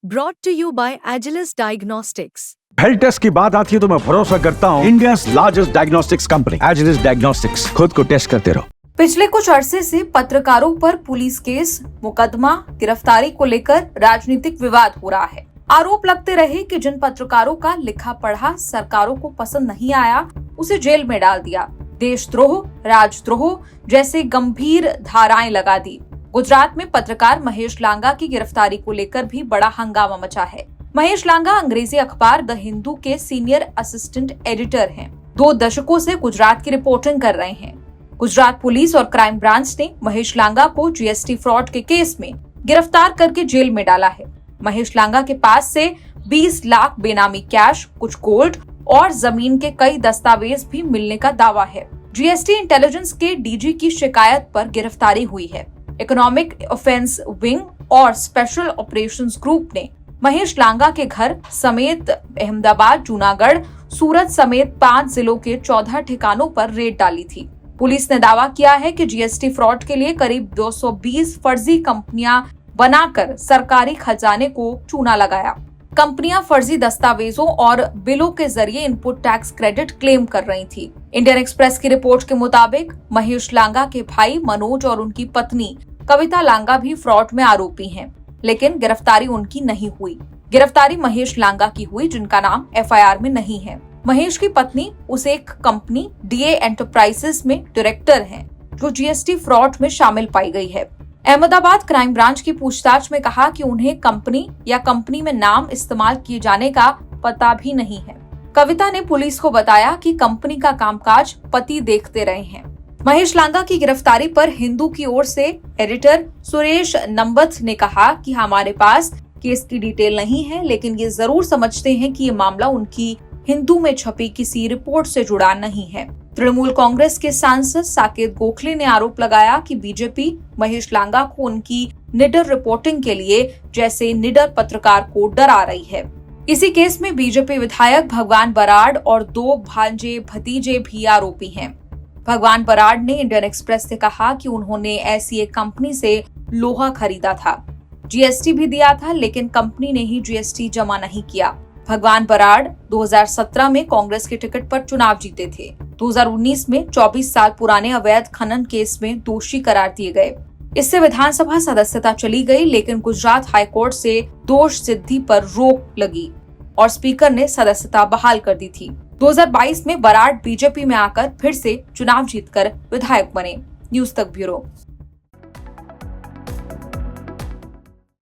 Brought to you by Agilus Diagnostics. Health test की बात आती है तो मैं भरोसा करता हूँ India's largest diagnostics company Agilus Diagnostics. खुद को टेस्ट करते रहो। पिछले कुछ अरसे से पत्रकारों पर पुलिस केस, मुकदमा, गिरफ्तारी को लेकर राजनीतिक विवाद हो रहा है। आरोप लगते रहे कि जिन पत्रकारों का लिखा पढ़ा सरकारों को पसंद नहीं आया, उसे जेल में डाल दिया, देशद्रोह, राजद्रोह जैसे गंभीर धाराएं लगा दी। गुजरात में पत्रकार महेश लांगा की गिरफ्तारी को लेकर भी बड़ा हंगामा मचा है। महेश लांगा अंग्रेजी अखबार द हिंदू के सीनियर असिस्टेंट एडिटर हैं। 2 दशकों से गुजरात की रिपोर्टिंग कर रहे हैं। गुजरात पुलिस और क्राइम ब्रांच ने महेश लांगा को जीएसटी फ्रॉड के केस में गिरफ्तार करके जेल में डाला है। महेश लांगा के पास से 20 लाख बेनामी कैश, कुछ गोल्ड और जमीन के कई दस्तावेज भी मिलने का दावा है। जीएसटी इंटेलिजेंस के डीजी की शिकायत पर गिरफ्तारी हुई है। इकोनॉमिक ऑफेंस विंग और स्पेशल ऑपरेशंस ग्रुप ने महेश लांगा के घर समेत अहमदाबाद, जूनागढ़, सूरत समेत 5 जिलों के 14 ठिकानों पर रेड डाली थी। पुलिस ने दावा किया है कि जीएसटी फ्रॉड के लिए करीब 220 फर्जी कंपनियां बनाकर सरकारी खजाने को चूना लगाया। कंपनियां फर्जी दस्तावेजों और बिलों के जरिए इनपुट टैक्स क्रेडिट क्लेम कर रही थी। इंडियन एक्सप्रेस की रिपोर्ट के मुताबिक महेश लांगा के भाई मनोज और उनकी पत्नी कविता लांगा भी फ्रॉड में आरोपी हैं, लेकिन गिरफ्तारी उनकी नहीं हुई। गिरफ्तारी महेश लांगा की हुई, जिनका नाम एफआईआर में नहीं है। महेश की पत्नी उस एक कंपनी डीए एंटरप्राइजेस में डायरेक्टर हैं, जो जीएसटी फ्रॉड में शामिल पाई गई है। अहमदाबाद क्राइम ब्रांच की पूछताछ में कहा कि उन्हें कंपनी या कंपनी में नाम इस्तेमाल किए जाने का पता भी नहीं है। कविता ने पुलिस को बताया कि कंपनी का कामकाज पति देखते रहे हैं। महेश लांगा की गिरफ्तारी पर हिंदू की ओर से एडिटर सुरेश नंबत ने कहा कि हमारे पास केस की डिटेल नहीं है, लेकिन ये जरूर समझते हैं कि ये मामला उनकी हिंदू में छपी किसी रिपोर्ट से जुड़ा नहीं है। तृणमूल कांग्रेस के सांसद साकेत गोखले ने आरोप लगाया कि बीजेपी महेश लांगा को उनकी निडर रिपोर्टिंग के लिए जैसे निडर पत्रकार को डरा रही है। इसी केस में बीजेपी विधायक भगवान बराड़ और 2 भांजे भतीजे भी आरोपी हैं। भगवान बराड़ ने इंडियन एक्सप्रेस से कहा कि उन्होंने ऐसी एक कंपनी से लोहा खरीदा था, जीएसटी भी दिया था, लेकिन कंपनी ने ही जीएसटी जमा नहीं किया। भगवान बराड़ 2017 में कांग्रेस के टिकट पर चुनाव जीते थे। 2019 में 24 साल पुराने अवैध खनन केस में दोषी करार दिए गए। इससे विधानसभा सदस्यता चली गई, लेकिन गुजरात हाईकोर्ट से दोष सिद्धि पर रोक लगी और स्पीकर ने सदस्यता बहाल कर दी थी। 2022 में बराड़ बीजेपी में आकर फिर से चुनाव जीतकर विधायक बने। न्यूज़ तक ब्यूरो।